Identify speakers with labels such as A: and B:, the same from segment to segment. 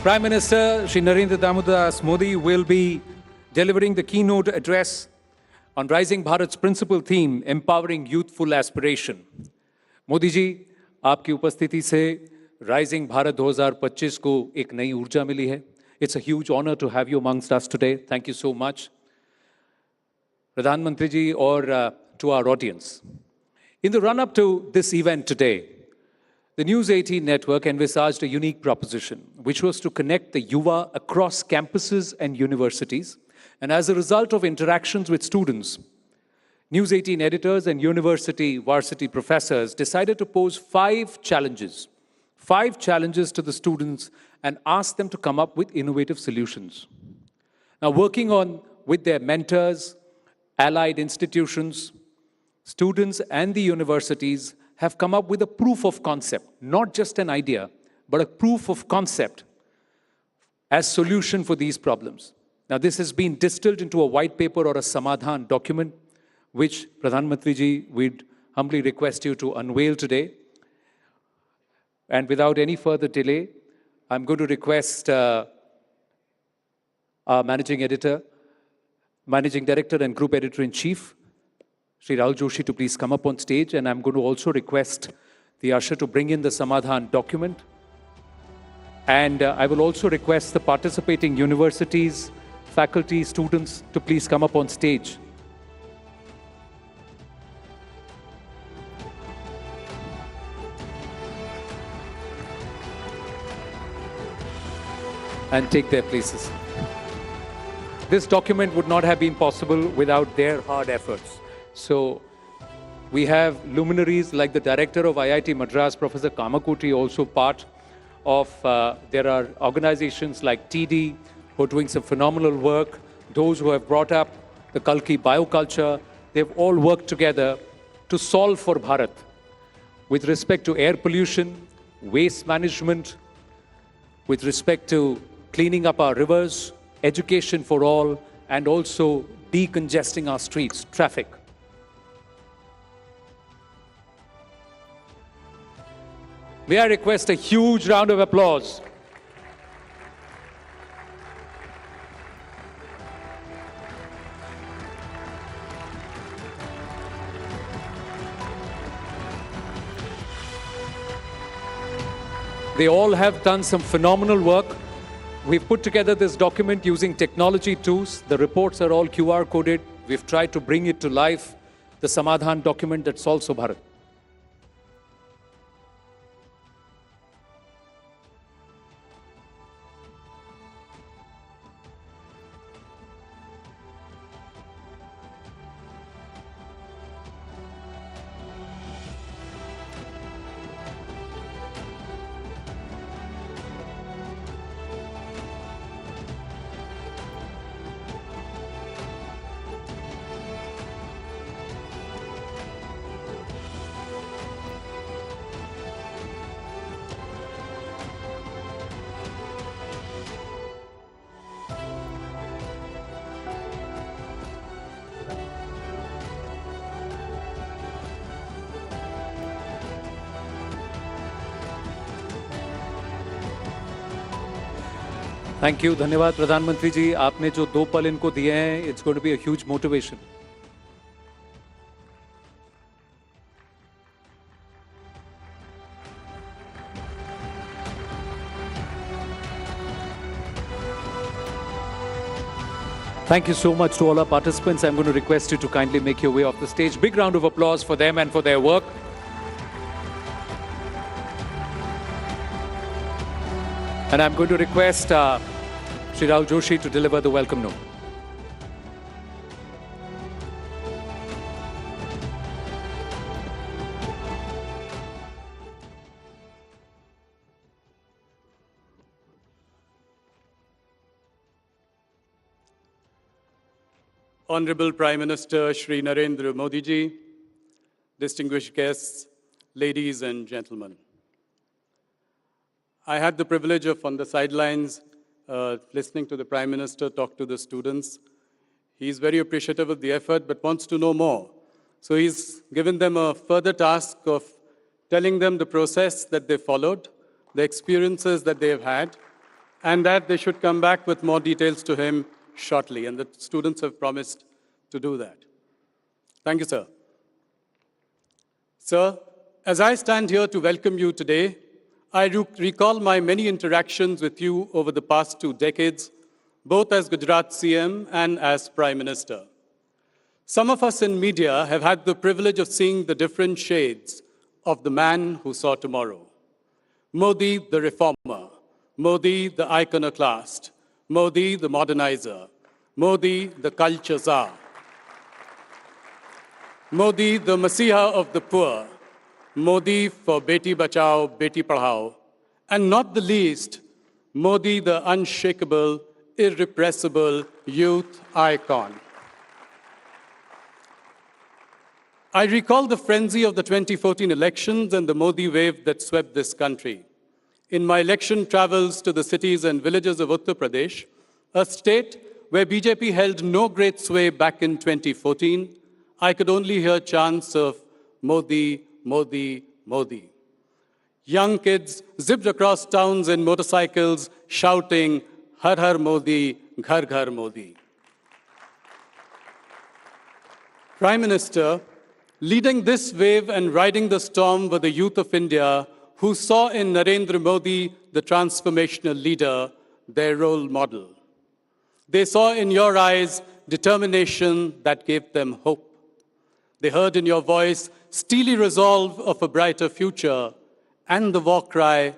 A: Prime Minister Shri Narendra Damodar Modi will be delivering the keynote address on Rising Bharat's principal theme, Empowering Youthful Aspiration. Modi ji, आपकी उपस्थिति से Rising Bharat 2025 को एक नई ऊर्जा मिली है. It's a huge honor to have you amongst us today. Thank you so much. प्रधानमंत्री जी और to our audience. In the run-up to this event today, the News 18 network envisaged a unique proposition, which was to connect the Yuva across campuses and universities. And as a result of interactions with students, News 18 editors and university varsity professors decided to pose five challenges to the students and ask them to come up with innovative solutions. Now, working on with their mentors, allied institutions, students and the universities have come up with a proof of concept, not just an idea, but a proof of concept as solution for these problems. Now, this has been distilled into a white paper or a Samadhan document, which Pradhan Mantri ji, we'd humbly request you to unveil today. And without any further delay, I'm going to request our Managing Director and Group Editor-in-Chief, Shri Rahul Joshi, to please come up on stage. And I'm going to also request the usher to bring in the Samadhan document. And I will also request the participating universities, faculty, students to please come up on stage. And take their places. This document would not have been possible without their hard efforts. So we have luminaries like the director of IIT Madras, Professor Kamakoti, also part of, there are organizations like TD who are doing some phenomenal work, those who have brought up the Kalki bioculture. They've all worked together to solve for Bharat with respect to air pollution, waste management, with respect to cleaning up our rivers, education for all, and also decongesting our streets, traffic. May I request a huge round of applause. They all have done some phenomenal work. We've put together this document using technology tools. The reports are all QR coded. We've tried to bring it to life, the Samadhan document that solves for Bharat. Thank you. धन्यवाद प्रधानमंत्री जी, आपने जो 2 पल इनको दिए हैं, it's going to be a huge motivation. Thank you so much to all our participants. I'm going to request you to kindly make your way off the stage. Big round of applause for them and for their work. And I'm going to request Shri Rahul Joshi to deliver the welcome note.
B: Honorable Prime Minister Shri Narendra Modi ji, distinguished guests, ladies and gentlemen. I had the privilege of, on the sidelines, listening to the Prime Minister talk to the students. He's very appreciative of the effort, but wants to know more. So he's given them a further task of telling them the process that they followed, the experiences that they have had, and that they should come back with more details to him shortly. And the students have promised to do that. Thank you, sir. Sir, as I stand here to welcome you today, I recall my many interactions with you over the past 2 decades, both as Gujarat CM and as Prime Minister. Some of us in media have had the privilege of seeing the different shades of the man who saw tomorrow. Modi, the reformer. Modi, the iconoclast. Modi, the modernizer. Modi, the culture czar. Modi, the messiah of the poor. Modi for Beti Bachao, Beti Padhao. And not the least, Modi, the unshakable, irrepressible youth icon. I recall the frenzy of the 2014 elections and the Modi wave that swept this country. In my election travels to the cities and villages of Uttar Pradesh, a state where BJP held no great sway back in 2014, I could only hear chants of Modi, Modi, Modi. Young kids zipped across towns in motorcycles shouting, Har Har Modi, Ghar Ghar Modi. Prime Minister, leading this wave and riding the storm were the youth of India who saw in Narendra Modi, the transformational leader, their role model. They saw in your eyes determination that gave them hope. They heard in your voice steely resolve of a brighter future and the war cry,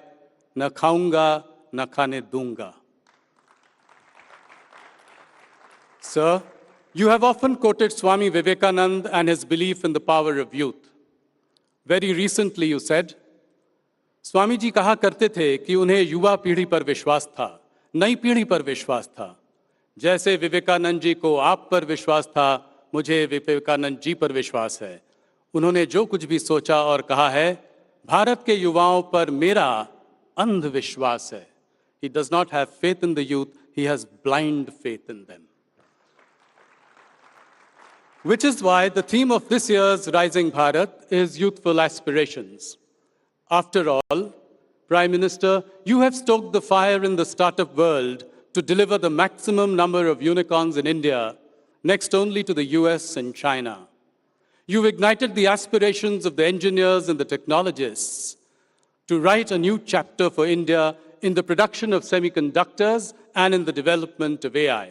B: Na khaunga, na khane dunga. Sir, you have often quoted Swami Vivekananda and his belief in the power of youth. Very recently you said, Swami ji कहा करते थे कि उन्हें युवा पीढ़ी पर विश्वास था, नई पीढ़ी पर विश्वास था। जैसे विवेकानंद जी को आप पर विश्वास था, मुझे विवेकानंद जी पर विश्वास है। उन्होंने जो कुछ भी सोचा और कहा है, भारत के युवाओं पर मेरा अंधविश्वास है। He does not have faith in the youth, he has blind faith in them. Which is why the theme of this year's Rising Bharat is youthful aspirations. After all, Prime Minister, you have stoked the fire in the startup world to deliver the maximum number of unicorns in India, next only to the US and China. You've ignited the aspirations of the engineers and the technologists to write a new chapter for India in the production of semiconductors and in the development of AI.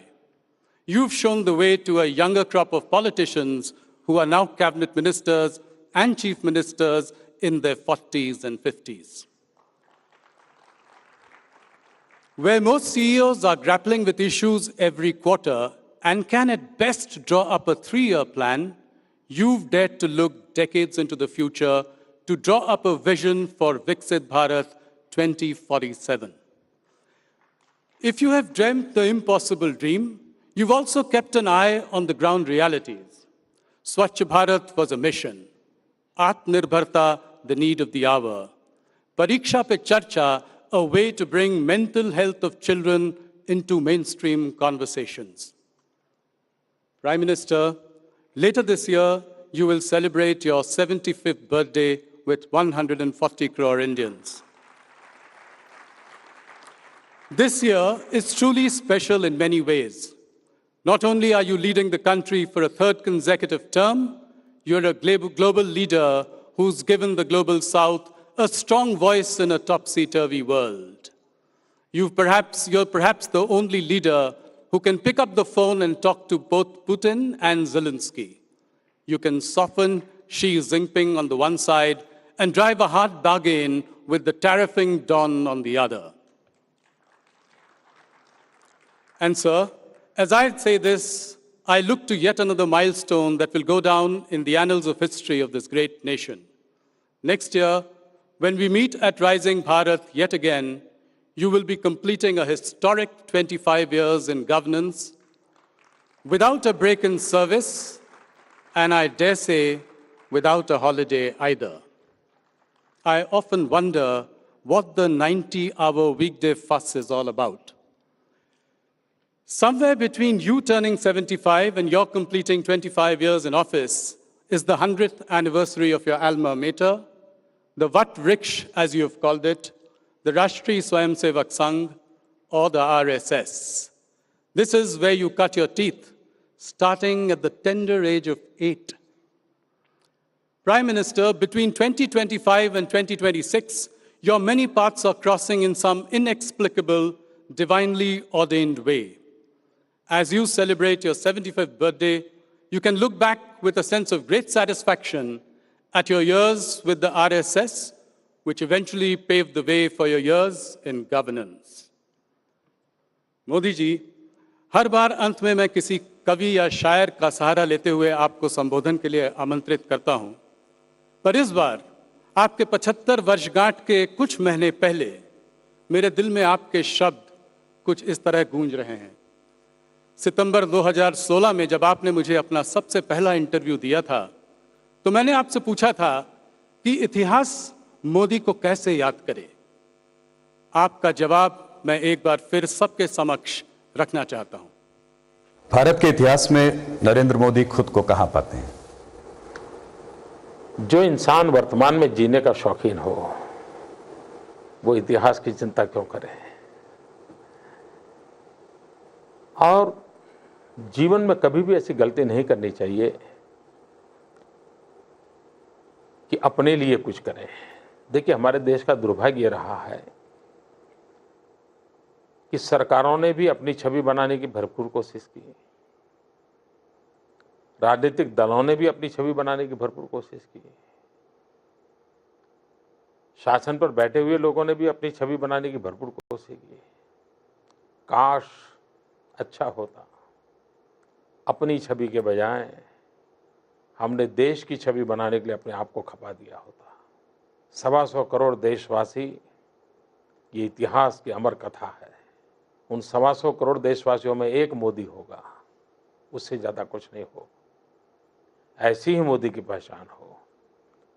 B: You've shown the way to a younger crop of politicians who are now cabinet ministers and chief ministers in their 40s and 50s. Where most CEOs are grappling with issues every quarter and can at best draw up a 3-year plan, you've dared to look decades into the future to draw up a vision for Viksit Bharat 2047. If you have dreamt the impossible dream, you've also kept an eye on the ground realities. Swachh Bharat was a mission. Atmanirbharta, the need of the hour. Pariksha Pe Charcha, a way to bring mental health of children into mainstream conversations. Prime Minister, later this year, you will celebrate your 75th birthday with 140 crore Indians. This year is truly special in many ways. Not only are you leading the country for a 3rd consecutive term, you're a global leader who's given the Global South a strong voice in a topsy-turvy world. You're perhaps the only leader who can pick up the phone and talk to both Putin and Zelensky. You can soften Xi Jinping on the one side and drive a hard bargain with the tariffing Don on the other. And sir, as I say this, I look to yet another milestone that will go down in the annals of history of this great nation. Next year, when we meet at Rising Bharat yet again, you will be completing a historic 25 years in governance without a break in service, and I dare say, without a holiday either. I often wonder what the 90-hour weekday fuss is all about. Somewhere between you turning 75 and your completing 25 years in office is the 100th anniversary of your alma mater, the Vat Vriksha, as you have called it, the Rashtriya Swayamsevak Sangh, or the RSS. This is where you cut your teeth, starting at the tender age of 8. Prime Minister, between 2025 and 2026, your many paths are crossing in some inexplicable, divinely ordained way. As you celebrate your 75th birthday, you can look back with a sense of great satisfaction at your years with the RSS, which eventually paved the way for your years in governance. Modi ji, हर बार अंत में मैं किसी कवि या शायर का सहारा लेते हुए आपको संबोधन के लिए आमंत्रित करता हूं, पर इस बार आपके 75 वर्षगांठ के कुछ महीने पहले मेरे दिल में आपके शब्द कुछ इस तरह गूंज रहे हैं। सितंबर 2016 में जब आपने मुझे अपना सबसे पहला इंटरव्यू दिया था, तो मैंने आपसे पूछा था कि इतिहास मोदी को कैसे याद करे। आपका जवाब मैं एक बार फिर सबके समक्ष रखना चाहता हूं।
C: भारत के इतिहास में नरेंद्र मोदी खुद को कहां पाते हैं?
D: जो इंसान वर्तमान में जीने का शौकीन हो, वो इतिहास की चिंता क्यों करे? और जीवन में कभी भी ऐसी गलती नहीं करनी चाहिए कि अपने लिए कुछ करें। देखिए, हमारे देश का दुर्भाग्य ये रहा है कि सरकारों ने भी अपनी छवि बनाने की भरपूर कोशिश की, राजनीतिक दलों ने भी अपनी छवि बनाने की भरपूर कोशिश की, शासन पर बैठे हुए लोगों ने भी अपनी छवि बनाने की भरपूर कोशिश की। काश अच्छा होता, अपनी छवि के बजाय हमने देश की छवि बनाने के लिए अपने आप को खपा दिया होता। 125 करोड़ देशवासी, ये इतिहास की अमर कथा है। उन 125 करोड़ देशवासियों में एक मोदी होगा, उससे ज़्यादा कुछ नहीं हो। ऐसी ही मोदी की पहचान हो,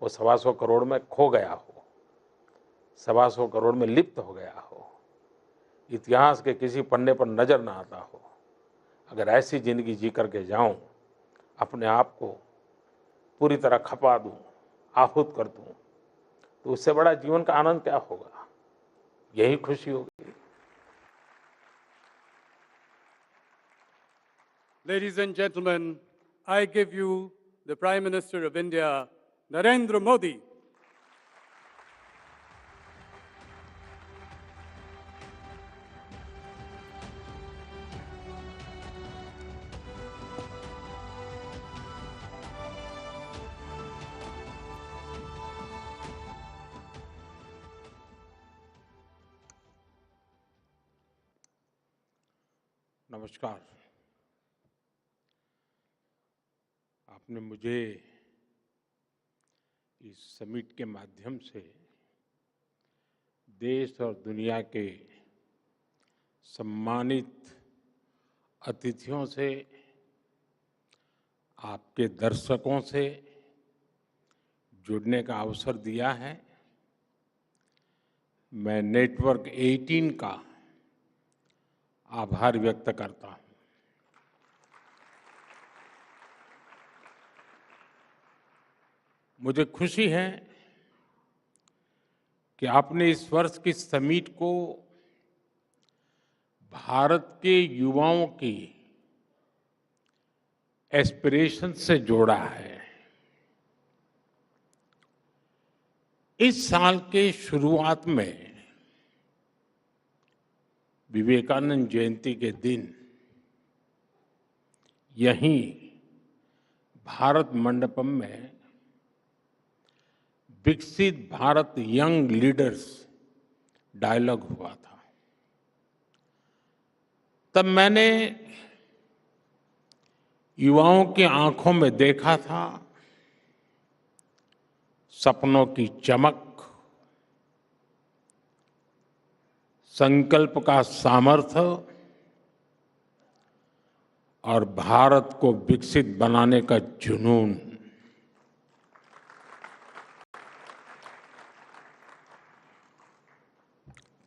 D: वो 125 करोड़ में खो गया हो, 125 करोड़ में लिप्त हो गया हो, इतिहास के किसी पन्ने पर नजर ना आता हो। अगर ऐसी जिंदगी जी करके जाऊं, अपने आप को पूरी तरह खपा दूं, आहूत कर दूं, तो उससे बड़ा जीवन का आनंद क्या होगा? यही खुशी होगी।
B: Ladies and gentlemen, I give you the Prime Minister of India, Narendra Modi.
D: नमस्कार। आपने मुझे इस समिट के माध्यम से देश और दुनिया के सम्मानित अतिथियों से, आपके दर्शकों से जुड़ने का अवसर दिया है। मैं नेटवर्क 18 का आभार व्यक्त करता हूं। मुझे खुशी है कि आपने इस वर्ष की समिट को भारत के युवाओं की एस्पिरेशन से जोड़ा है। इस साल के शुरुआत में विवेकानंद जयंती के दिन यहीं भारत मंडपम में विकसित भारत यंग लीडर्स डायलॉग हुआ था। तब मैंने युवाओं की आंखों में देखा था सपनों की चमक, संकल्प का सामर्थ्य और भारत को विकसित बनाने का जुनून।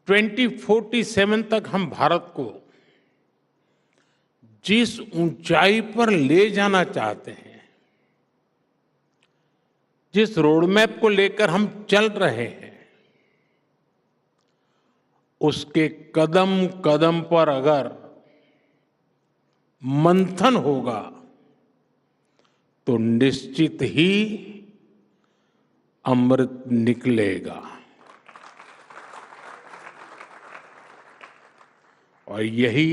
D: ट्वेंटी 47 तक हम भारत को जिस ऊंचाई पर ले जाना चाहते हैं, जिस रोडमैप को लेकर हम चल रहे हैं, उसके कदम कदम पर अगर मंथन होगा तो निश्चित ही अमृत निकलेगा। और यही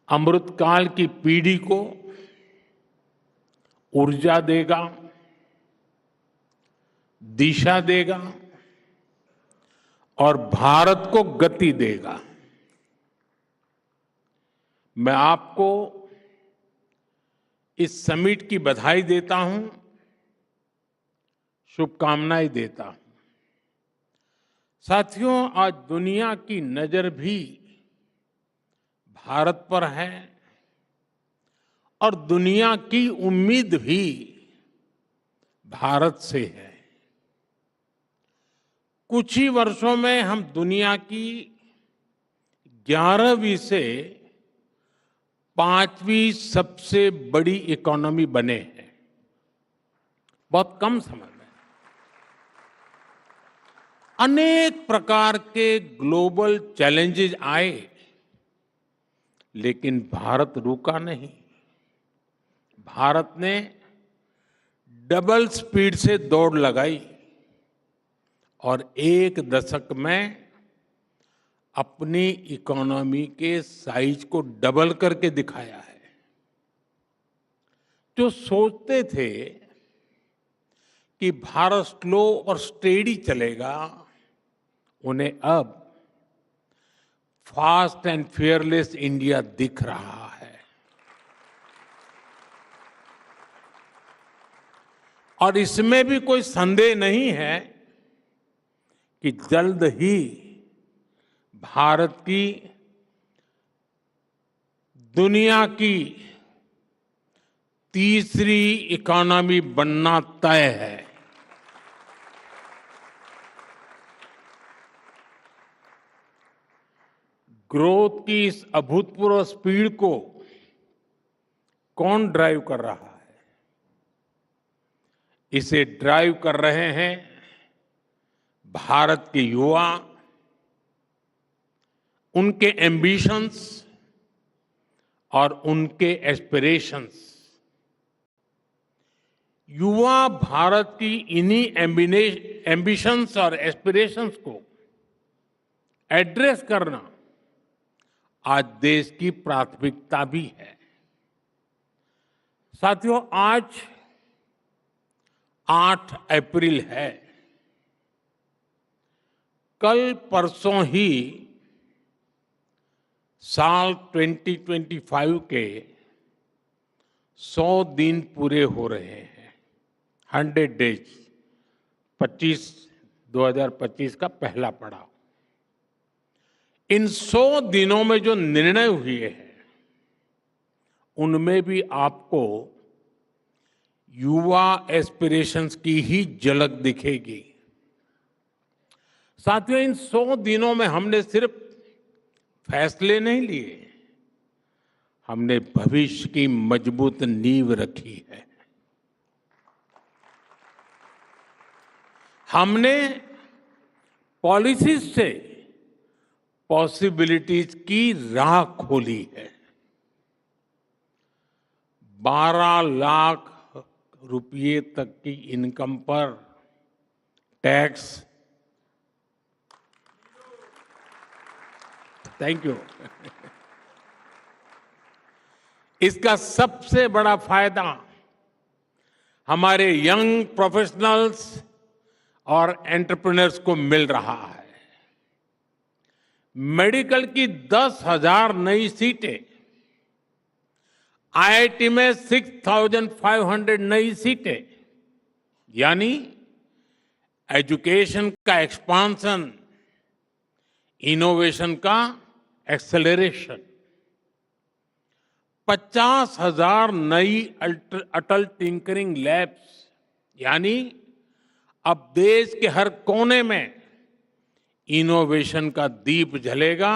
D: अमृतकाल की पीढ़ी को ऊर्जा देगा, दिशा देगा और भारत को गति देगा। मैं आपको इस समिट की बधाई देता हूं, शुभकामनाएं देता हूं। साथियों, आज दुनिया की नजर भी भारत पर है और दुनिया की उम्मीद भी भारत से है। कुछ ही वर्षों में हम दुनिया की 11वीं से 5वीं सबसे बड़ी इकोनॉमी बने हैं, बहुत कम समय में। अनेक प्रकार के ग्लोबल चैलेंजेस आए, लेकिन भारत रुका नहीं। भारत ने डबल स्पीड से दौड़ लगाई और एक दशक में अपनी इकोनॉमी के साइज को डबल करके दिखाया है। जो सोचते थे कि भारत स्लो और स्टेडी चलेगा, उन्हें अब फास्ट एंड फियरलेस इंडिया दिख रहा है। और इसमें भी कोई संदेह नहीं है कि जल्द ही भारत की दुनिया की तीसरी इकोनॉमी बनना तय है। ग्रोथ की इस अभूतपूर्व स्पीड को कौन ड्राइव कर रहा है? इसे ड्राइव कर रहे हैं भारत के युवा, उनके एम्बिशंस और उनके एस्पिरेशंस। युवा भारत की इन्हीं एम्बिशंस और एस्पिरेशंस को एड्रेस करना आज देश की प्राथमिकता भी है। साथियों, आज 8 अप्रैल है। कल परसों ही साल 2025 के 100 दिन पूरे हो रहे हैं। 100 डेज, 2025 का पहला पड़ाव। इन 100 दिनों में जो निर्णय हुए हैं, उनमें भी आपको युवा एस्पिरेशंस की ही झलक दिखेगी। साथियों, इन 100 दिनों में हमने सिर्फ फैसले नहीं लिए, हमने भविष्य की मजबूत नींव रखी है। हमने पॉलिसीज से पॉसिबिलिटीज की राह खोली है। 12 लाख रुपये तक की इनकम पर टैक्स, थैंक यू। इसका सबसे बड़ा फायदा हमारे यंग प्रोफेशनल्स और एंटरप्रेन्योर्स को मिल रहा है। मेडिकल की 10,000 नई सीटें, आईआईटी में 6,500 नई सीटें, यानी एजुकेशन का एक्सपांशन, इनोवेशन का एक्सेलरेशन। 50,000 नई अटल टिंकरिंग लैब्स, यानी अब देश के हर कोने में इनोवेशन का दीप जलेगा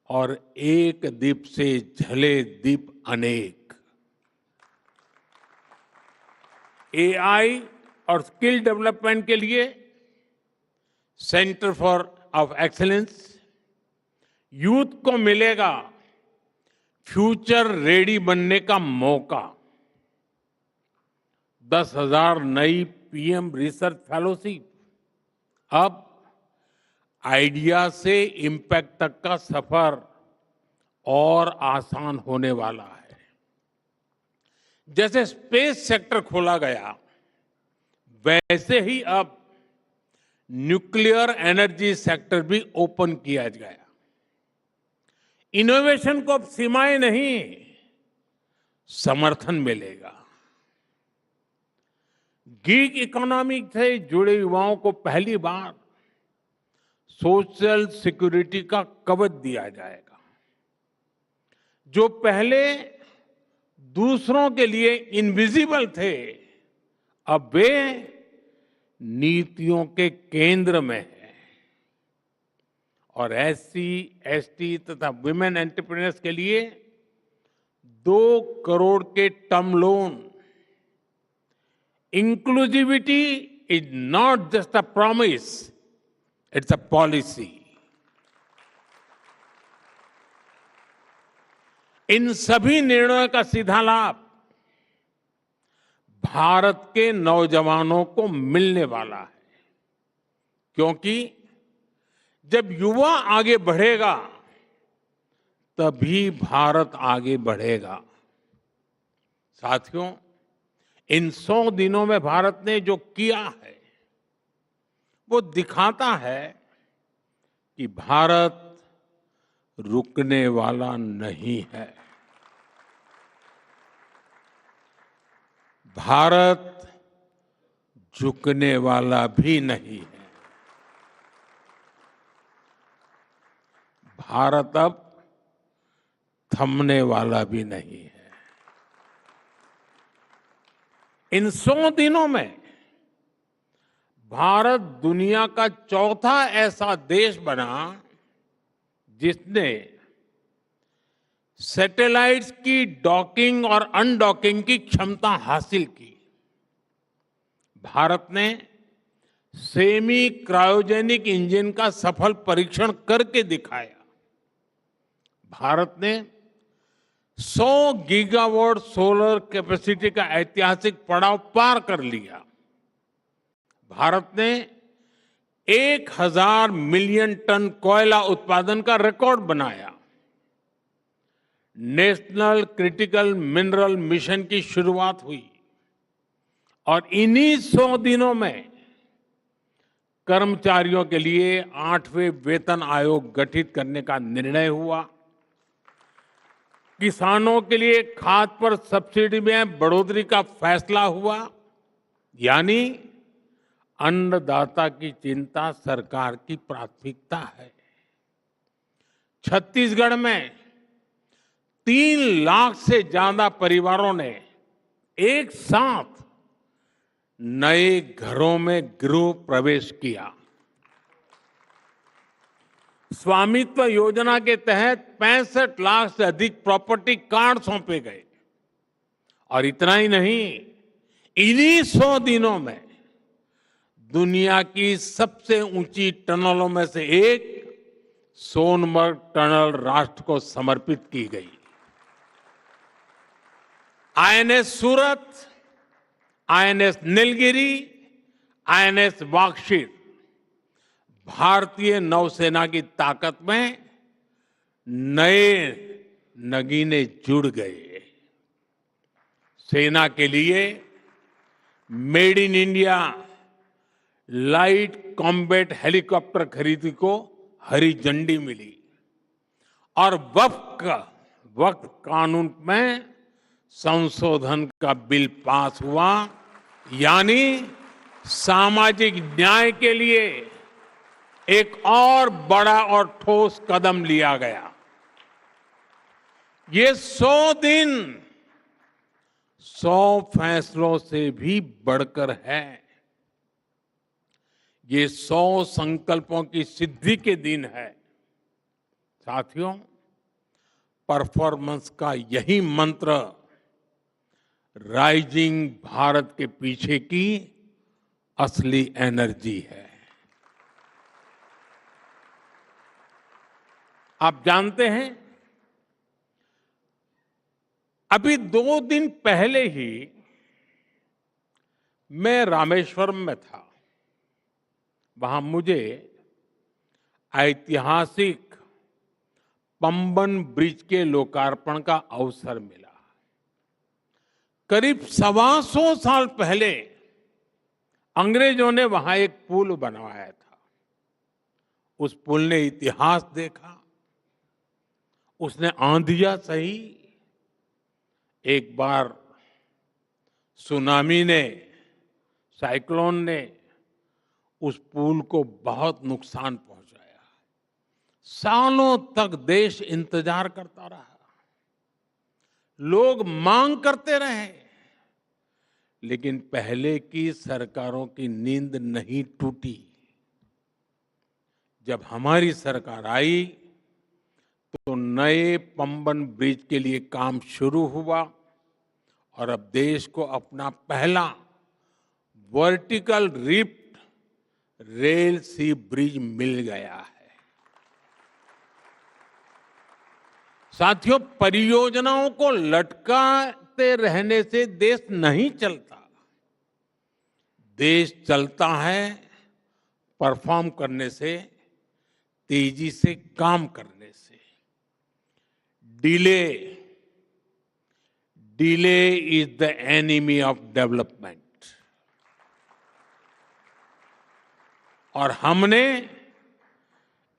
D: और एक दीप से जले दीप अनेक। एआई और स्किल डेवलपमेंट के लिए centre for of excellence, youth को मिलेगा फ्यूचर रेडी बनने का मौका। 10,000 नई पीएम रिसर्च फेलोशिप, अब आइडिया से इम्पैक्ट तक का सफर और आसान होने वाला है। जैसे स्पेस सेक्टर खोला गया, वैसे ही अब न्यूक्लियर एनर्जी सेक्टर भी ओपन किया गया। इनोवेशन को अब सीमाएं नहीं, समर्थन मिलेगा। गीग इकोनॉमी से जुड़े युवाओं को पहली बार सोशल सिक्योरिटी का कवच दिया जाएगा। जो पहले दूसरों के लिए इनविजिबल थे, अब वे नीतियों के केंद्र में है। और एससी, एसटी तथा वुमेन एंटरप्रेन्योर्स के लिए 2 करोड़ के term loan. Inclusivity is not just a promise, it's a policy. इन सभी निर्णयों का सीधा लाभ भारत के नौजवानों को मिलने वाला है, क्योंकि जब युवा आगे बढ़ेगा तभी भारत आगे बढ़ेगा। साथियों, इन 100 दिनों में भारत ने जो किया है वो दिखाता है कि भारत रुकने वाला नहीं है। भारत झुकने वाला भी नहीं है। भारत अब थमने वाला भी नहीं है। इन 100 दिनों में भारत दुनिया का चौथा ऐसा देश बना जिसने सैटेलाइट्स की डॉकिंग और अनडॉकिंग की क्षमता हासिल की। भारत ने सेमी क्रायोजेनिक इंजन का सफल परीक्षण करके दिखाया। भारत ने 100 गीगावाट सोलर कैपेसिटी का ऐतिहासिक पड़ाव पार कर लिया। भारत ने 1000 मिलियन टन कोयला उत्पादन का रिकॉर्ड बनाया। नेशनल क्रिटिकल मिनरल मिशन की शुरुआत हुई और इन्हीं 100 दिनों में कर्मचारियों के लिए 8वें वेतन आयोग गठित करने का निर्णय हुआ। किसानों के लिए खाद पर सब्सिडी में बढ़ोतरी का फैसला हुआ। यानी अन्नदाता की चिंता सरकार की प्राथमिकता है। छत्तीसगढ़ में 3 लाख से ज्यादा परिवारों ने एक साथ नए घरों में गृह प्रवेश किया। स्वामित्व योजना के तहत 65 लाख से अधिक प्रॉपर्टी कार्ड सौंपे गए। और इतना ही नहीं, इन्हीं 100 दिनों में दुनिया की सबसे ऊंची टनलों में से एक सोनमर्ग टनल राष्ट्र को समर्पित की गई। आईएनएस सूरत, आईएनएस नीलगिरी, आईएनएस वाक्षित भारतीय नौसेना की ताकत में नए नगीने जुड़ गए। सेना के लिए made in India light combat helicopter खरीदी को हरी झंडी मिली और वक्त कानून में संशोधन का बिल पास हुआ। यानी सामाजिक न्याय के लिए एक और बड़ा और ठोस कदम लिया गया। ये 100 दिन 100 फैसलों से भी बढ़कर है। ये 100 संकल्पों की सिद्धि के दिन है। साथियों, परफॉर्मेंस का यही मंत्र राइजिंग भारत के पीछे की असली एनर्जी है। आप जानते हैं, अभी 2 दिन पहले ही मैं रामेश्वरम में था। वहां मुझे ऐतिहासिक पंबन ब्रिज के लोकार्पण का अवसर मिला। करीब 125 साल पहले अंग्रेजों ने वहां एक पुल बनवाया था। उस पुल ने इतिहास देखा, उसने आंधियां सही। एक बार सुनामी ने, साइक्लोन ने उस पुल को बहुत नुकसान पहुंचाया। सालों तक देश इंतजार करता रहा, लोग मांग करते रहे, लेकिन पहले की सरकारों की नींद नहीं टूटी। जब हमारी सरकार आई तो नए पंबन ब्रिज के लिए काम शुरू हुआ और अब देश को अपना पहला वर्टिकल रिफ्ट रेल सी ब्रिज मिल गया है। साथियों, परियोजनाओं को लटकाते रहने से देश नहीं चलता। देश चलता है परफॉर्म करने से, तेजी से काम करने से। Delay is the enemy of development. और हमने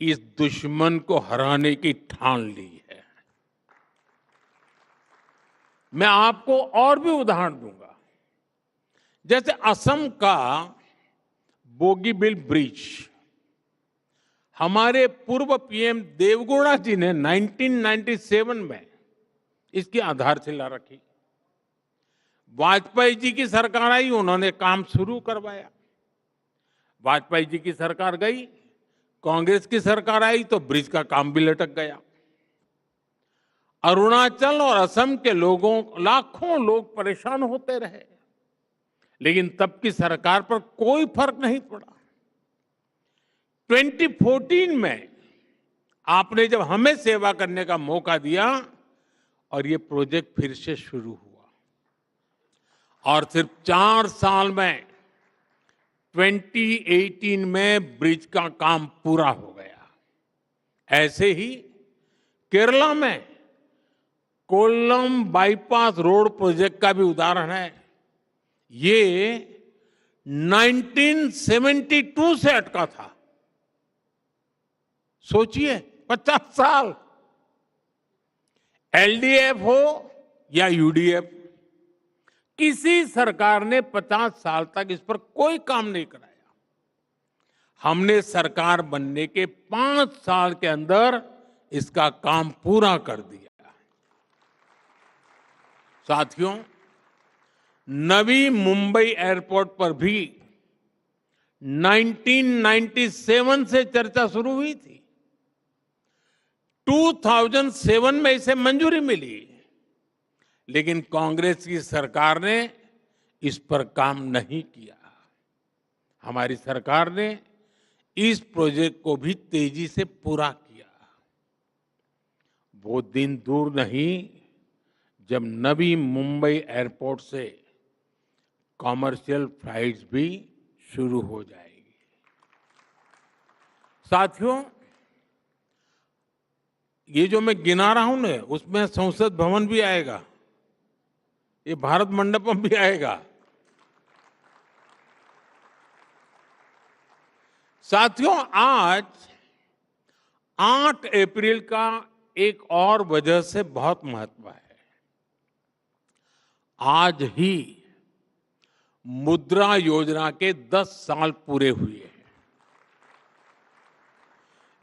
D: इस दुश्मन को हराने की ठान ली है। मैं आपको और भी उदाहरण दूंगा। जैसे असम का बोगीबिल ब्रिज, हमारे पूर्व पीएम देवगौड़ा जी ने 1997 में इसकी आधारशिला रखी। वाजपेयी जी की सरकार आई, उन्होंने काम शुरू करवाया। वाजपेयी जी की सरकार गई, कांग्रेस की सरकार आई तो ब्रिज का काम भी लटक गया। अरुणाचल और असम के लोगों, लाखों लोग परेशान होते रहे, लेकिन तब की सरकार पर कोई फर्क नहीं पड़ा। 2014 में आपने जब हमें सेवा करने का मौका दिया और ये प्रोजेक्ट फिर से शुरू हुआ, और सिर्फ 4 साल में 2018 में ब्रिज का काम पूरा हो गया। ऐसे ही केरला में कोल्लम बाईपास रोड प्रोजेक्ट का भी उदाहरण है। ये 1972 से अटका था। सोचिए, 50 साल। एलडीएफ हो या यूडीएफ, किसी सरकार ने 50 साल तक इस पर कोई काम नहीं कराया। हमने सरकार बनने के 5 साल के अंदर इसका काम पूरा कर दिया। साथियों, नवी मुंबई एयरपोर्ट पर भी 1997 से चर्चा शुरू हुई थी। 2007 में इसे मंजूरी मिली, लेकिन कांग्रेस की सरकार ने इस पर काम नहीं किया। हमारी सरकार ने इस प्रोजेक्ट को भी तेजी से पूरा किया। वो दिन दूर नहीं जब नवी मुंबई एयरपोर्ट से कॉमर्शियल फ्लाइट्स भी शुरू हो जाएगी। साथियों, ये जो मैं गिना रहा हूं ना, उसमें संसद भवन भी आएगा, ये भारत मंडपम भी आएगा। साथियों, आज 8 अप्रैल का एक और वजह से बहुत महत्व है। आज ही मुद्रा योजना के 10 साल पूरे हुए हैं।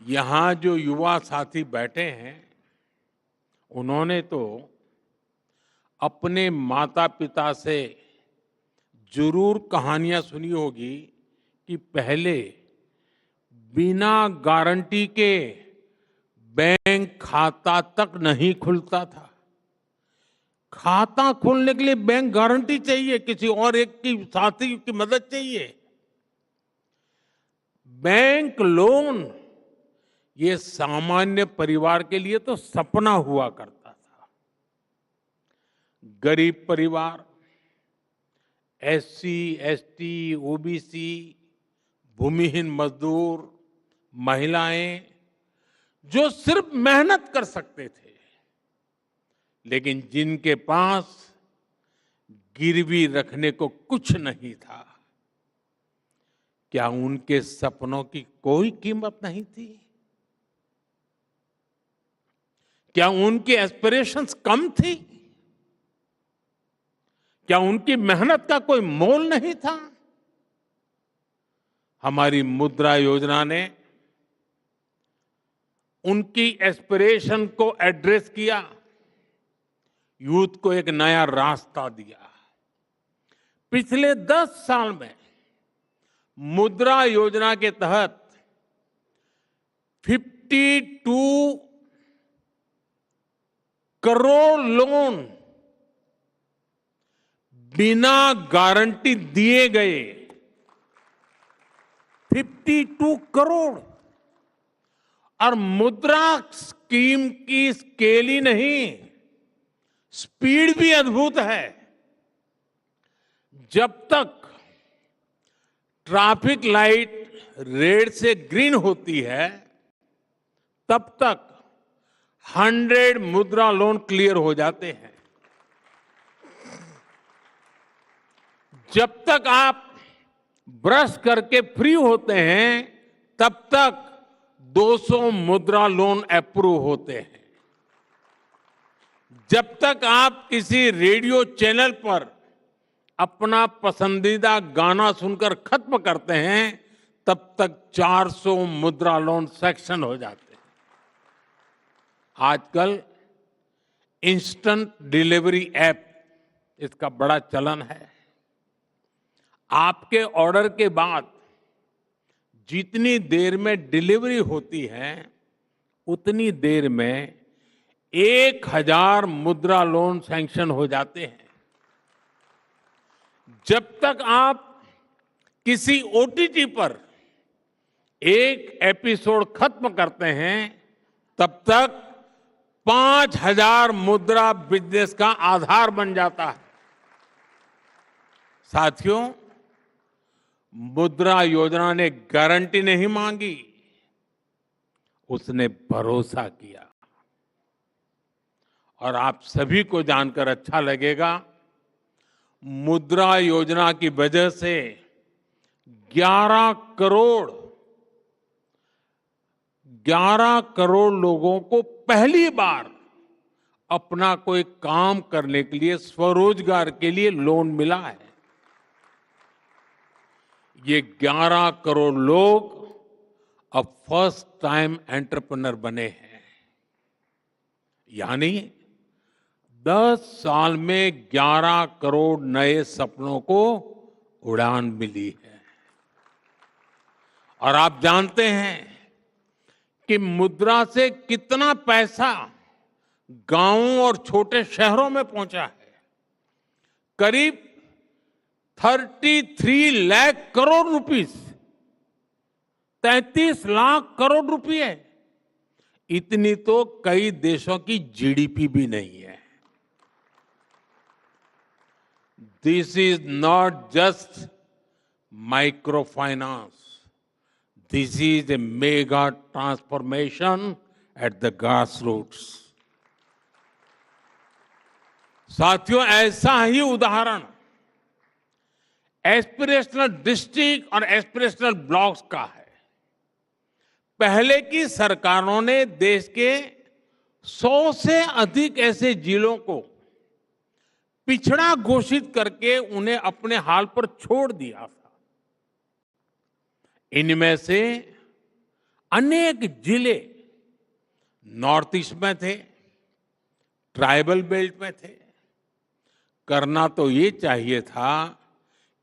D: यहां जो युवा साथी बैठे हैं, उन्होंने तो अपने माता पिता से जरूर कहानियां सुनी होगी कि पहले बिना गारंटी के बैंक खाता तक नहीं खुलता था। खाता खोलने के लिए बैंक गारंटी चाहिए, किसी और एक की साथी की मदद चाहिए। बैंक लोन ये सामान्य परिवार के लिए तो सपना हुआ करता था। गरीब परिवार, एससी, एसटी, ओबीसी, भूमिहीन मजदूर, महिलाएं, जो सिर्फ मेहनत कर सकते थे, लेकिन जिनके पास गिरवी रखने को कुछ नहीं था, क्या उनके सपनों की कोई कीमत नहीं थी? क्या उनकी एस्पिरेशंस कम थी? क्या उनकी मेहनत का कोई मोल नहीं था? हमारी मुद्रा योजना ने उनकी एस्पिरेशन को एड्रेस किया, यूथ को एक नया रास्ता दिया। पिछले 10 साल में मुद्रा योजना के तहत 52 करोड़ लोन बिना गारंटी दिए गए। 52 करोड़। और मुद्रा स्कीम की स्केल ही नहीं, स्पीड भी अद्भुत है। जब तक ट्रैफिक लाइट रेड से ग्रीन होती है, तब तक 100 मुद्रा लोन क्लियर हो जाते हैं। जब तक आप ब्रश करके फ्री होते हैं, तब तक 200 मुद्रा लोन अप्रूव होते हैं। जब तक आप किसी रेडियो चैनल पर अपना पसंदीदा गाना सुनकर खत्म करते हैं, तब तक 400 मुद्रा लोन सैंक्शन हो जाते हैं। आजकल इंस्टेंट डिलीवरी ऐप, इसका बड़ा चलन है। आपके ऑर्डर के बाद जितनी देर में डिलीवरी होती है, उतनी देर में 1000 मुद्रा लोन सैंक्शन हो जाते हैं। जब तक आप किसी ओटीटी पर एक एपिसोड खत्म करते हैं, तब तक 5000 मुद्रा बिजनेस का आधार बन जाता है। साथियों, मुद्रा योजना ने गारंटी नहीं मांगी, उसने भरोसा किया। और आप सभी को जानकर अच्छा लगेगा, मुद्रा योजना की वजह से 11 करोड़ लोगों को पहली बार अपना कोई काम करने के लिए, स्वरोजगार के लिए लोन मिला है। ये 11 करोड़ लोग अब फर्स्ट टाइम एंटरप्रेन्योर बने हैं। यानी 10 साल में 11 करोड़ नए सपनों को उड़ान मिली है। और आप जानते हैं कि मुद्रा से कितना पैसा गांवों और छोटे शहरों में पहुंचा है। करीब 33 लाख करोड़ रुपीस, 33 लाख करोड़ रुपए, इतनी तो कई देशों की जीडीपी भी नहीं है। This is not just micro finance, this is a mega transformation at the grass roots. साथियों, ऐसा ही उदाहरण एस्पिरेशनल डिस्ट्रिक्ट और एस्पिरेशनल ब्लॉक्स का है। पहले की सरकारों ने देश के 100 से अधिक ऐसे जिलों को पिछड़ा घोषित करके उन्हें अपने हाल पर छोड़ दिया था। इनमें से अनेक जिले नॉर्थ ईस्ट में थे, ट्राइबल बेल्ट में थे। करना तो ये चाहिए था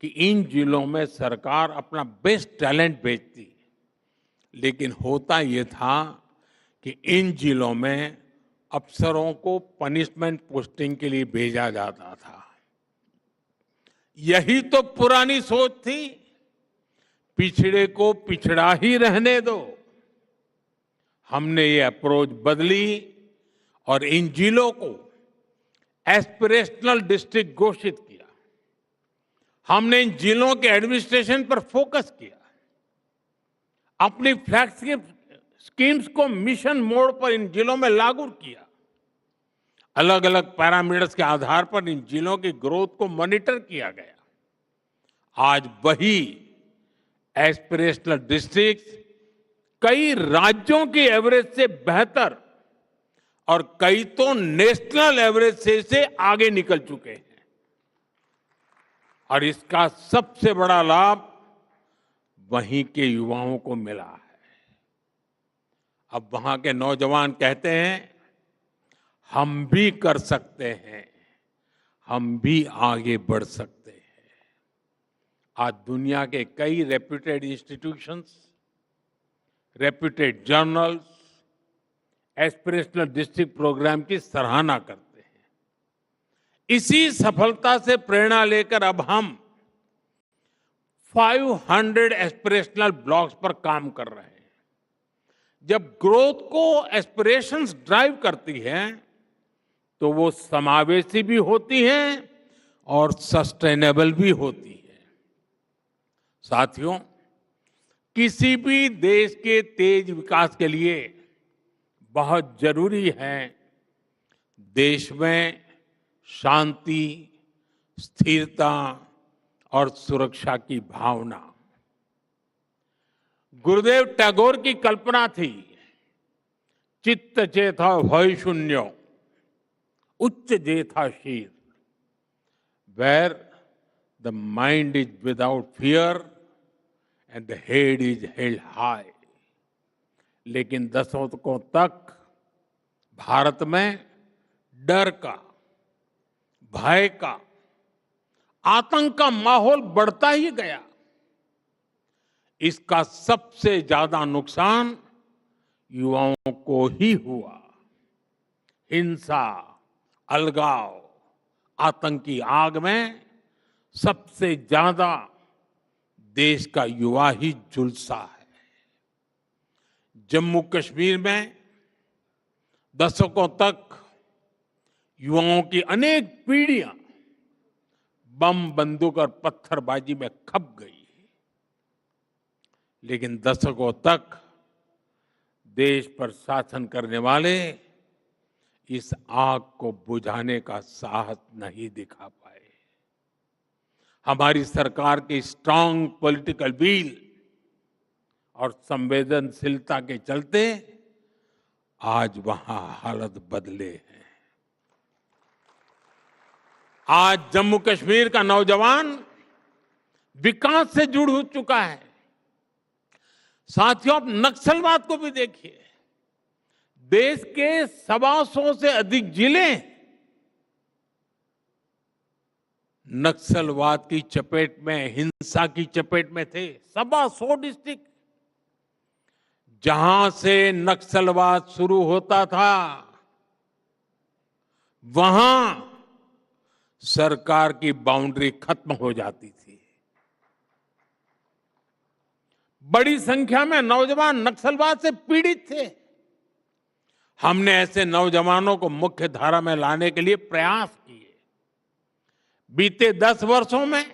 D: कि इन जिलों में सरकार अपना बेस्ट टैलेंट भेजती, लेकिन होता ये था कि इन जिलों में अफसरों को पनिशमेंट पोस्टिंग के लिए भेजा जाता था। यही तो पुरानी सोच थी, पिछड़े को पिछड़ा ही रहने दो। हमने ये अप्रोच बदली और इन जिलों को एस्पिरेशनल डिस्ट्रिक्ट घोषित किया। हमने इन जिलों के एडमिनिस्ट्रेशन पर फोकस किया। अपनी फ्लैगशिप स्कीम्स को मिशन मोड पर इन जिलों में लागू किया। अलग अलग पैरामीटर्स के आधार पर इन जिलों की ग्रोथ को मॉनिटर किया गया। आज वही एस्पिरेशनल डिस्ट्रिक्ट्स कई राज्यों की एवरेज से बेहतर और कई तो नेशनल एवरेज से आगे निकल चुके हैं। और इसका सबसे बड़ा लाभ वहीं के युवाओं को मिला है। अब वहां के नौजवान कहते हैं, हम भी कर सकते हैं, हम भी आगे बढ़ सकते हैं। आज दुनिया के कई reputed institutions, reputed journals aspirational district programme की सराहना करते हैं। इसी सफलता से प्रेरणा लेकर अब हम 500 एस्पिरेशनल ब्लॉक्स पर काम कर रहे हैं। जब ग्रोथ को एस्पिरेशंस ड्राइव करती है तो वो समावेशी भी होती है और सस्टेनेबल भी होती है। साथियों, किसी भी देश के तेज विकास के लिए बहुत जरूरी है देश में शांति, स्थिरता और सुरक्षा की भावना। गुरुदेव टैगोर की कल्पना थी, चित्त चेता भय शून्य, उच्च जेथा शीर, where the mind is without fear and the head is held high. लेकिन दशकों तक भारत में डर का, भय का, आतंक का माहौल बढ़ता ही गया। इसका सबसे ज्यादा नुकसान युवाओं को ही हुआ। हिंसा, अलगाव, आतंकी आग में सबसे ज्यादा देश का युवा ही झुलसा है। जम्मू कश्मीर में दशकों तक युवाओं की अनेक पीढ़ियां बम, बंदूक और पत्थरबाजी में खप गई। लेकिन दशकों तक देश पर शासन करने वाले इस आग को बुझाने का साहस नहीं दिखा पाए। हमारी सरकार की स्ट्रांग पॉलिटिकल विल और संवेदनशीलता के चलते आज वहां हालत बदले हैं। आज जम्मू कश्मीर का नौजवान विकास से जुड़ हो चुका है। साथियों, आप नक्सलवाद को भी देखिए। देश के 125 से अधिक जिले नक्सलवाद की चपेट में, हिंसा की चपेट में थे। 125 डिस्ट्रिक्ट जहां से नक्सलवाद शुरू होता था वहां सरकार की बाउंड्री खत्म हो जाती थी। बड़ी संख्या में नौजवान नक्सलवाद से पीड़ित थे। हमने ऐसे नौजवानों को मुख्य धारा में लाने के लिए प्रयास किए। बीते 10 वर्षों में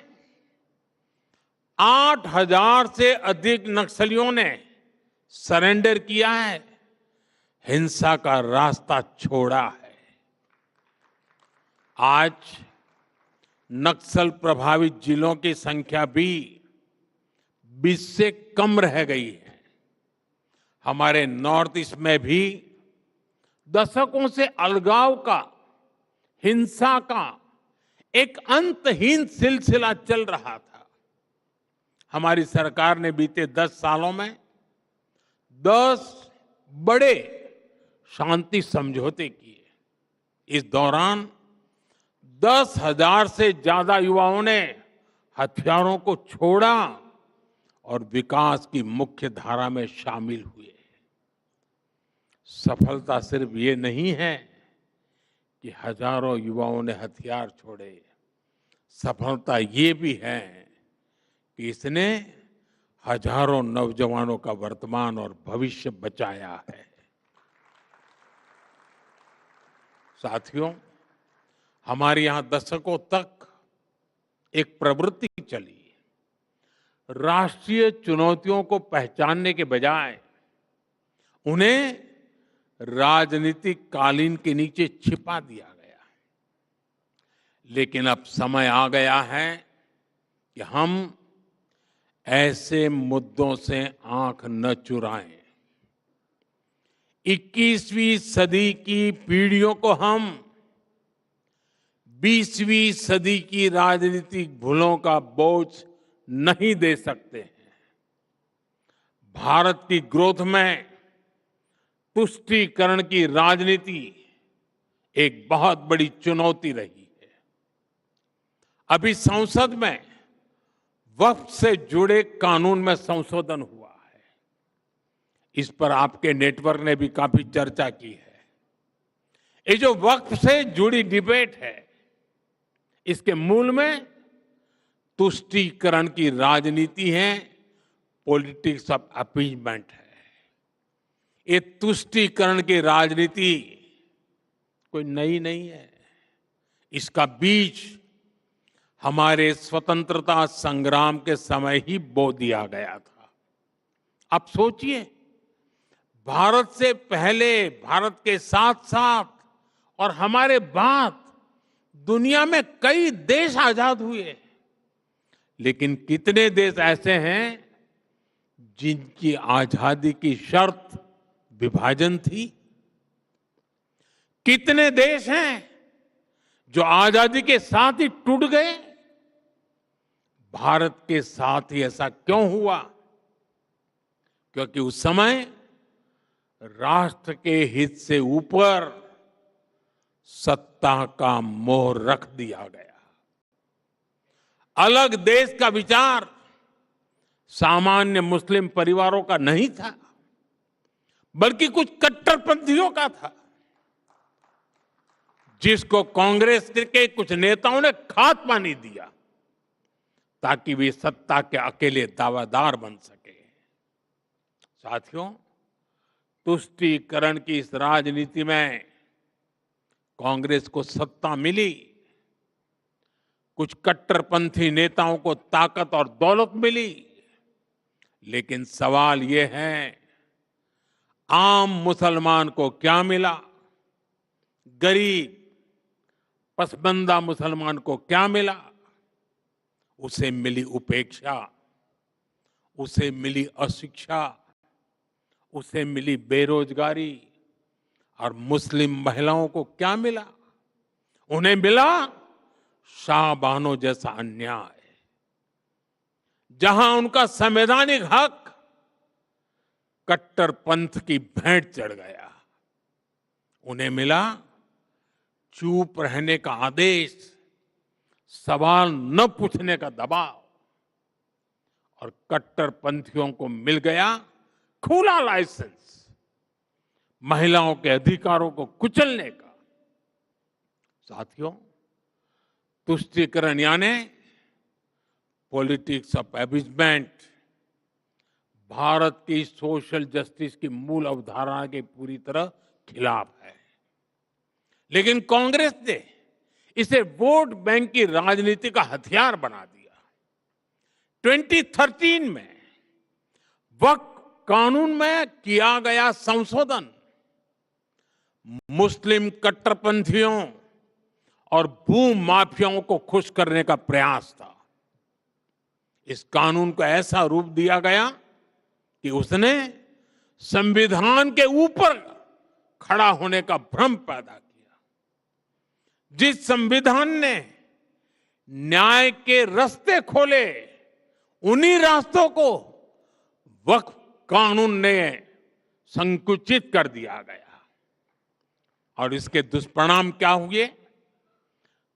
D: 8000 से अधिक नक्सलियों ने सरेंडर किया है, हिंसा का रास्ता छोड़ा है। आज नक्सल प्रभावित जिलों की संख्या भी 20 से कम रह गई है। हमारे नॉर्थ ईस्ट में भी दशकों से अलगाव का, हिंसा का एक अंतहीन सिलसिला चल रहा था। हमारी सरकार ने बीते 10 सालों में 10 बड़े शांति समझौते किए। इस दौरान 10,000 से ज्यादा युवाओं ने हथियारों को छोड़ा और विकास की मुख्य धारा में शामिल हुए। सफलता सिर्फ ये नहीं है कि हजारों युवाओं ने हथियार छोड़े। सफलता ये भी है कि इसने हजारों नौजवानों का वर्तमान और भविष्य बचाया है। साथियों, हमारे यहाँ दशकों तक एक प्रवृत्ति चली, राष्ट्रीय चुनौतियों को पहचानने के बजाय उन्हें राजनीतिक कालीन के नीचे छिपा दिया गया। लेकिन अब समय आ गया है कि हम ऐसे मुद्दों से आंख न चुराएं। 21वीं सदी की पीढ़ियों को हम 20वीं सदी की राजनीतिक भूलों का बोझ नहीं दे सकते हैं। भारत की ग्रोथ में तुष्टीकरण की राजनीति एक बहुत बड़ी चुनौती रही है। अभी संसद में वक्फ से जुड़े कानून में संशोधन हुआ है। इस पर आपके नेटवर्क ने भी काफी चर्चा की है। ये जो वक्फ से जुड़ी डिबेट है, इसके मूल में तुष्टीकरण की राजनीति है, पॉलिटिक्स ऑफ अपीजमेंट है। ये तुष्टीकरण की राजनीति कोई नई नहीं है। इसका बीज हमारे स्वतंत्रता संग्राम के समय ही बो दिया गया था। आप सोचिए, भारत से पहले, भारत के साथ साथ और हमारे बाद दुनिया में कई देश आजाद हुए, लेकिन कितने देश ऐसे हैं जिनकी आजादी की शर्त विभाजन थी? कितने देश हैं जो आजादी के साथ ही टूट गए? भारत के साथ ही ऐसा क्यों हुआ? क्योंकि उस समय राष्ट्र के हित से ऊपर सत्ता का मोह रख दिया गया। अलग देश का विचार सामान्य मुस्लिम परिवारों का नहीं था, बल्कि कुछ कट्टरपंथियों का था, जिसको कांग्रेस के कुछ नेताओं ने खाद पानी दिया ताकि वे सत्ता के अकेले दावेदार बन सके। साथियों, तुष्टीकरण की इस राजनीति में कांग्रेस को सत्ता मिली, कुछ कट्टरपंथी नेताओं को ताकत और दौलत मिली, लेकिन सवाल ये है, आम मुसलमान को क्या मिला? गरीब पसबंदा मुसलमान को क्या मिला? उसे मिली उपेक्षा, उसे मिली अशिक्षा, उसे मिली बेरोजगारी। और मुस्लिम महिलाओं को क्या मिला? उन्हें मिला शाहबानो जैसा अन्याय, जहां उनका संवैधानिक हक कट्टरपंथ की भेंट चढ़ गया। उन्हें मिला चुप रहने का आदेश, सवाल न पूछने का दबाव, और कट्टरपंथियों को मिल गया खुला लाइसेंस महिलाओं के अधिकारों को कुचलने का। साथियों, तुष्टीकरण यानी पॉलिटिक्स ऑफ अपीजमेंट भारत की सोशल जस्टिस की मूल अवधारणा के पूरी तरह खिलाफ है। लेकिन कांग्रेस ने इसे वोट बैंक की राजनीति का हथियार बना दिया। 2013 में वक्फ कानून में किया गया संशोधन मुस्लिम कट्टरपंथियों और भू माफियाओं को खुश करने का प्रयास था। इस कानून को ऐसा रूप दिया गया कि उसने संविधान के ऊपर खड़ा होने का भ्रम पैदा किया। जिस संविधान ने न्याय के रास्ते खोले, उन्हीं रास्तों को वक्फ कानून ने संकुचित कर दिया गया। और इसके दुष्परिणाम क्या हुए?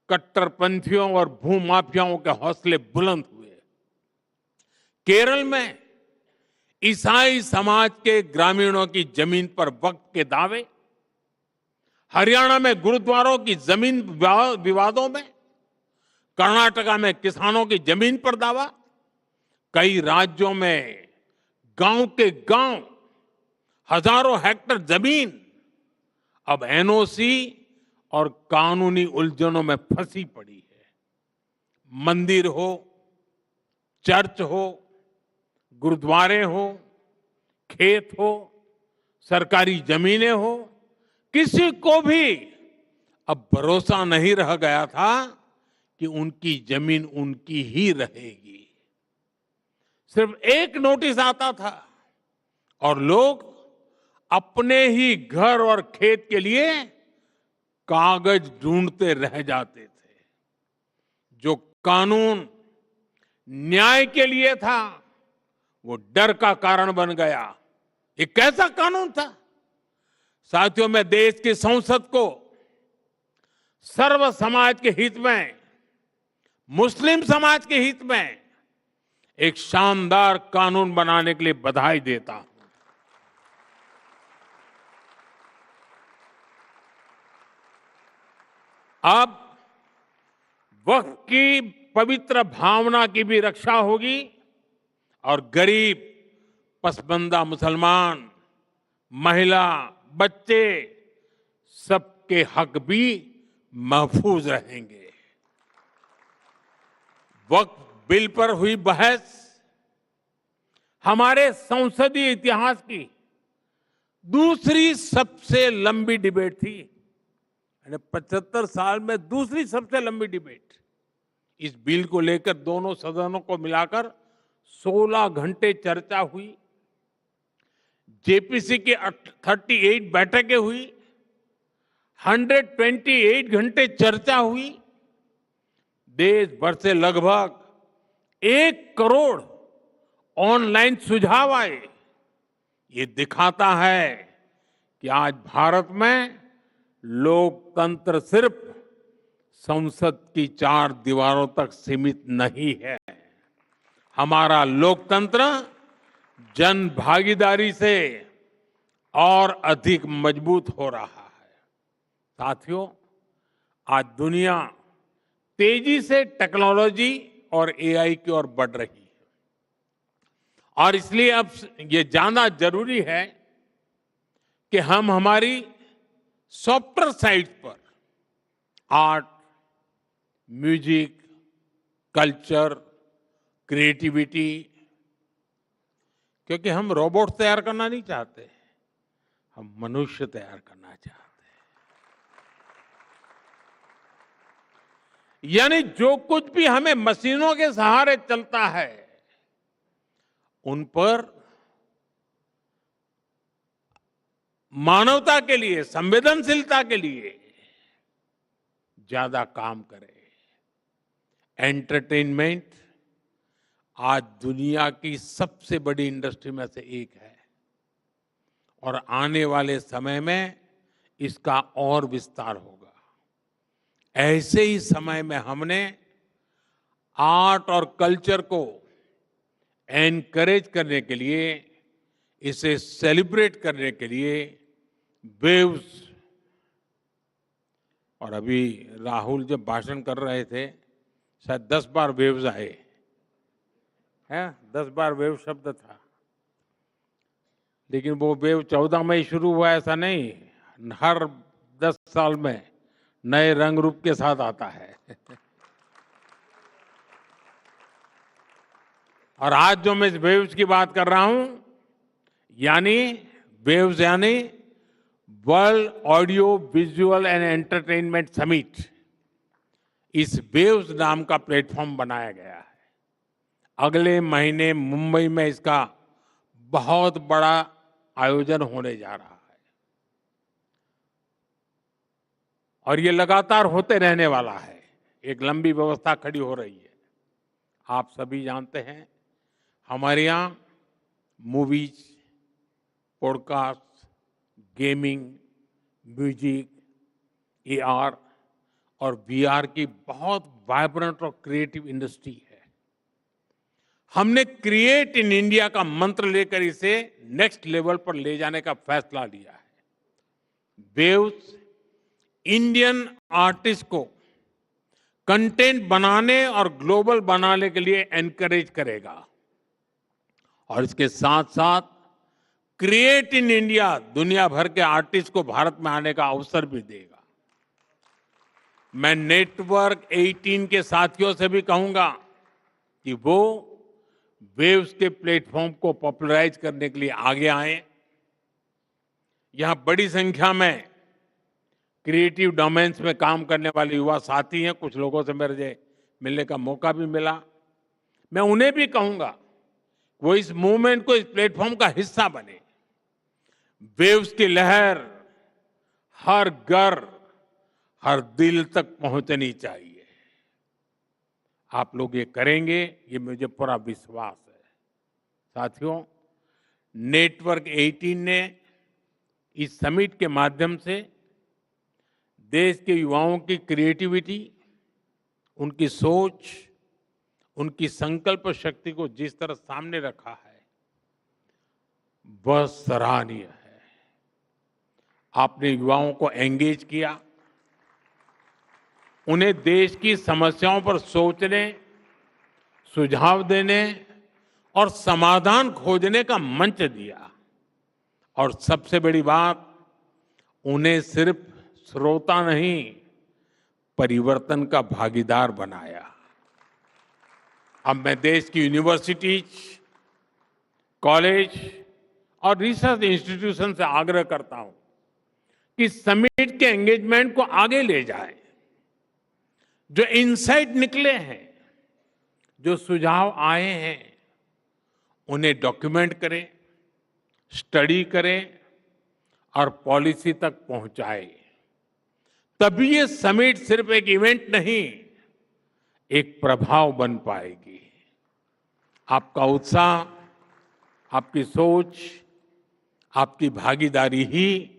D: कट्टरपंथियों और भूमाफियाओं के हौसले बुलंद हुए। केरल में ईसाई समाज के ग्रामीणों की जमीन पर वक्फ के दावे, हरियाणा में गुरुद्वारों की जमीन विवादों में, कर्नाटका में किसानों की जमीन पर दावा, कई राज्यों में गांव के गांव हजारों हेक्टेयर जमीन अब एनओसी और कानूनी उलझनों में फंसी पड़ी है। मंदिर हो, चर्च हो, गुरुद्वारे हो, खेत हो, सरकारी जमीनें हो, किसी को भी अब भरोसा नहीं रह गया था कि उनकी जमीन उनकी ही रहेगी। सिर्फ एक नोटिस आता था और लोग अपने ही घर और खेत के लिए कागज ढूंढते रह जाते थे। जो कानून न्याय के लिए था वो डर का कारण बन गया। ये कैसा कानून था? साथियों, मैं देश की संसद को सर्व समाज के हित में, मुस्लिम समाज के हित में एक शानदार कानून बनाने के लिए बधाई देता हूं। अब वक्फ की पवित्र भावना की भी रक्षा होगी और गरीब, पसबंदा मुसलमान, महिला, बच्चे सबके हक भी महफूज रहेंगे। वक्फ बिल पर हुई बहस हमारे संसदीय इतिहास की दूसरी सबसे लंबी डिबेट थी। 75 साल में दूसरी सबसे लंबी डिबेट। इस बिल को लेकर दोनों सदनों को मिलाकर 16 घंटे चर्चा हुई। जेपीसी की 38 बैठकें हुई, 128 घंटे चर्चा हुई। देश भर से लगभग 1 करोड़ ऑनलाइन सुझाव आए। ये दिखाता है कि आज भारत में लोकतंत्र सिर्फ संसद की 4 दीवारों तक सीमित नहीं है। हमारा लोकतंत्र जन भागीदारी से और अधिक मजबूत हो रहा है। साथियों, आज दुनिया तेजी से टेक्नोलॉजी और एआई की ओर बढ़ रही है और इसलिए अब ये जानना जरूरी है कि हम हमारी सॉफ्टवेयर साइट पर आर्ट, म्यूजिक, कल्चर, क्रिएटिविटी, क्योंकि हम रोबोट तैयार करना नहीं चाहते, हम मनुष्य तैयार करना चाहते हैं। यानी जो कुछ भी हमें मशीनों के सहारे चलता है, उन पर मानवता के लिए, संवेदनशीलता के लिए ज्यादा काम करें। एंटरटेनमेंट आज दुनिया की सबसे बड़ी इंडस्ट्री में से एक है और आने वाले समय में इसका और विस्तार होगा। ऐसे ही समय में हमने आर्ट और कल्चर को एनकरेज करने के लिए, इसे सेलिब्रेट करने के लिए वेव्स, और अभी राहुल जब भाषण कर रहे थे शायद 10 बार वेव्स आए हैं, 10 बार वेव शब्द था, लेकिन वो वेव 14 में ही शुरू हुआ ऐसा नहीं, हर 10 साल में नए रंग रूप के साथ आता है। और आज जो मैं इस वेव्स की बात कर रहा हूं, यानी वेव्स यानी world audio visual and entertainment summit, इस वेव्स नाम का प्लेटफॉर्म बनाया गया है। अगले महीने मुंबई में इसका बहुत बड़ा आयोजन होने जा रहा है और ये लगातार होते रहने वाला है। एक लंबी व्यवस्था खड़ी हो रही है। आप सभी जानते हैं, हमारे यहाँ movies, podcast, gaming, music, AR और वीआर की बहुत वाइब्रेंट और क्रिएटिव इंडस्ट्री है। हमने क्रिएट इन इंडिया का मंत्र लेकर इसे नेक्स्ट लेवल पर ले जाने का फैसला लिया है। वेव्स इंडियन आर्टिस्ट को कंटेंट बनाने और ग्लोबल बनाने के लिए एनकरेज करेगा और इसके साथ साथ क्रिएट इन इंडिया दुनिया भर के आर्टिस्ट को भारत में आने का अवसर भी देगा। मैं नेटवर्क 18 के साथियों से भी कहूंगा कि वो वेव्स के प्लेटफॉर्म को पॉपुलराइज करने के लिए आगे आए। यहां बड़ी संख्या में क्रिएटिव डोमेन्स में काम करने वाले युवा साथी हैं। कुछ लोगों से मेरे मिलने का मौका भी मिला। मैं उन्हें भी कहूंगा वो इस मूवमेंट को, इस प्लेटफॉर्म का हिस्सा बने। वेव्स की लहर हर घर, हर दिल तक पहुंचनी चाहिए। आप लोग ये करेंगे, ये मुझे पूरा विश्वास है। साथियों, नेटवर्क 18 ने इस समिट के माध्यम से देश के युवाओं की क्रिएटिविटी, उनकी सोच, उनकी संकल्प शक्ति को जिस तरह सामने रखा है, वह सराहनीय है। आपने युवाओं को एंगेज किया, उन्हें देश की समस्याओं पर सोचने, सुझाव देने और समाधान खोजने का मंच दिया। और सबसे बड़ी बात, उन्हें सिर्फ श्रोता नहीं, परिवर्तन का भागीदार बनाया। अब मैं देश की यूनिवर्सिटीज, कॉलेज और रिसर्च इंस्टीट्यूशन से आग्रह करता हूं कि समिट के एंगेजमेंट को आगे ले जाएं। जो इनसाइट निकले हैं, जो सुझाव आए हैं, उन्हें डॉक्यूमेंट करें, स्टडी करें और पॉलिसी तक पहुंचाएं। तभी ये समिट सिर्फ एक इवेंट नहीं, एक प्रभाव बन पाएगी। आपका उत्साह, आपकी सोच, आपकी भागीदारी ही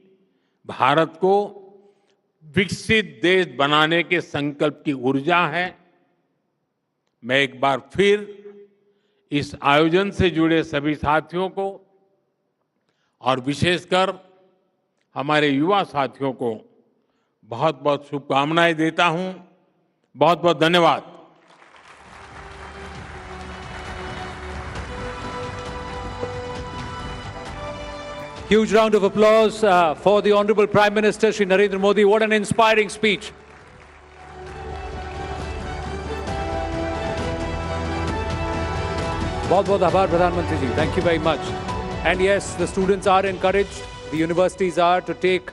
D: भारत को विकसित देश बनाने के संकल्प की ऊर्जा है। मैं एक बार फिर इस आयोजन से जुड़े सभी साथियों को और विशेषकर हमारे युवा साथियों को बहुत बहुत शुभकामनाएं देता हूं। बहुत बहुत धन्यवाद।
A: Huge round of applause for the Honorable Prime Minister, Shri Narendra Modi. What an inspiring speech. बहुत-बहुत आभार प्रधानमंत्री जी. Thank you very much. And yes, the students are encouraged, the universities are, to take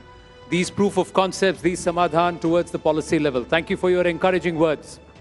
A: these proof of concepts, these samadhan towards the policy level. Thank you for your encouraging words.